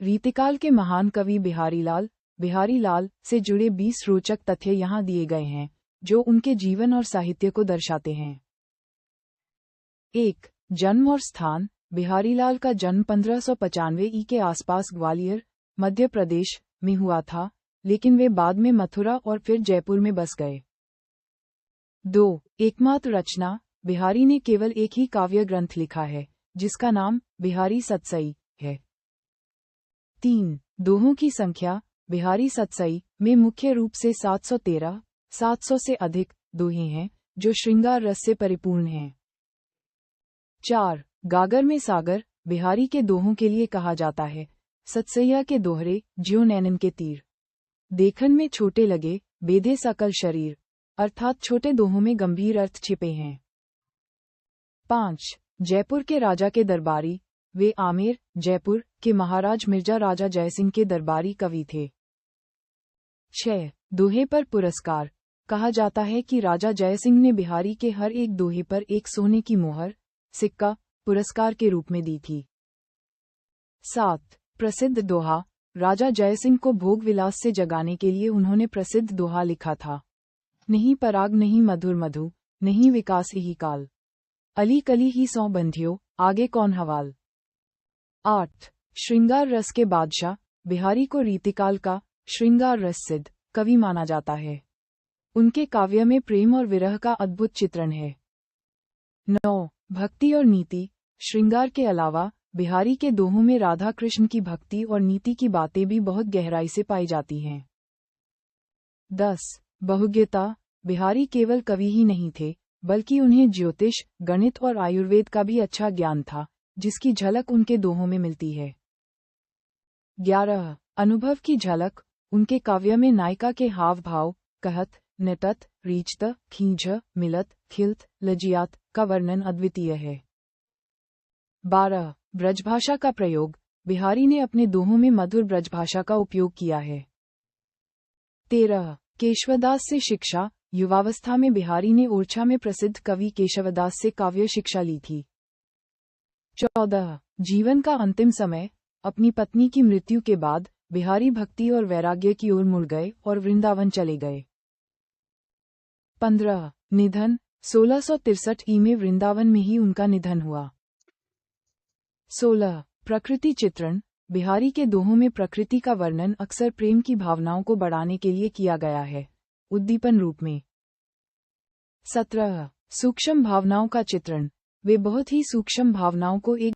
रीतिकाल के महान कवि बिहारी लाल से जुड़े 20 रोचक तथ्य यहाँ दिए गए हैं, जो उनके जीवन और साहित्य को दर्शाते हैं। 1. जन्म और स्थान। बिहारीलाल का जन्म 1595 ई के आसपास ग्वालियर, मध्य प्रदेश में हुआ था, लेकिन वे बाद में मथुरा और फिर जयपुर में बस गए। 2. एकमात्र रचना। बिहारी ने केवल एक ही काव्य ग्रंथ लिखा है, जिसका नाम बिहारी सतसई है। 3. दोहों की संख्या। बिहारी सतसई में मुख्य रूप से 700 से अधिक दोहे हैं, जो श्रृंगार रस से परिपूर्ण हैं। 4. गागर में सागर। बिहारी के दोहों के लिए कहा जाता है, सतसैया के दोहरे ज्यों नैनन के तीर, देखन में छोटे लगे बेधे सकल शरीर, अर्थात छोटे दोहों में गंभीर अर्थ छिपे हैं। 5. जयपुर के राजा के दरबारी। वे आमेर, जयपुर के महाराज मिर्जा राजा जयसिंह के दरबारी कवि थे। 6. दोहे पर पुरस्कार। कहा जाता है कि राजा जयसिंह ने बिहारी के हर एक दोहे पर एक सोने की मोहर, सिक्का, पुरस्कार के रूप में दी थी। 7. प्रसिद्ध दोहा। राजा जयसिंह को भोग विलास से जगाने के लिए उन्होंने प्रसिद्ध दोहा लिखा था। नहीं पराग नहीं मधुर मधु, नहीं विकास ही काल, अली कली ही सौ बंधियो, आगे कौन हवाल। 8. श्रृंगार रस के बादशाह। बिहारी को रीतिकाल का श्रृंगार रस सिद्ध कवि माना जाता है। उनके काव्य में प्रेम और विरह का अद्भुत चित्रण है। 9. भक्ति और नीति। श्रृंगार के अलावा बिहारी के दोहों में राधा कृष्ण की भक्ति और नीति की बातें भी बहुत गहराई से पाई जाती हैं। 10. बहुज्ञता। बिहारी केवल कवि ही नहीं थे, बल्कि उन्हें ज्योतिष, गणित और आयुर्वेद का भी अच्छा ज्ञान था, जिसकी झलक उनके दोहों में मिलती है। 11. अनुभव की झलक। उनके काव्य में नायिका के हाव भाव, कहत, नटत, रीचत, खींच, मिलत, खिलत, लजियात का वर्णन अद्वितीय है। 12. ब्रजभाषा का प्रयोग। बिहारी ने अपने दोहों में मधुर ब्रजभाषा का उपयोग किया है। 13. केशवदास से शिक्षा। युवावस्था में बिहारी ने ओरछा में प्रसिद्ध कवि केशवदास से काव्य शिक्षा ली थी। 14. जीवन का अंतिम समय। अपनी पत्नी की मृत्यु के बाद बिहारी भक्ति और वैराग्य की ओर मुड़ गए और वृंदावन चले गए। 15. निधन। 1663 ई में वृंदावन में ही उनका निधन हुआ। 16. प्रकृति चित्रण। बिहारी के दोहों में प्रकृति का वर्णन अक्सर प्रेम की भावनाओं को बढ़ाने के लिए किया गया है, उद्दीपन रूप में। 17. सूक्ष्म भावनाओं का चित्रण। वे बहुत ही सूक्ष्म भावनाओं को एक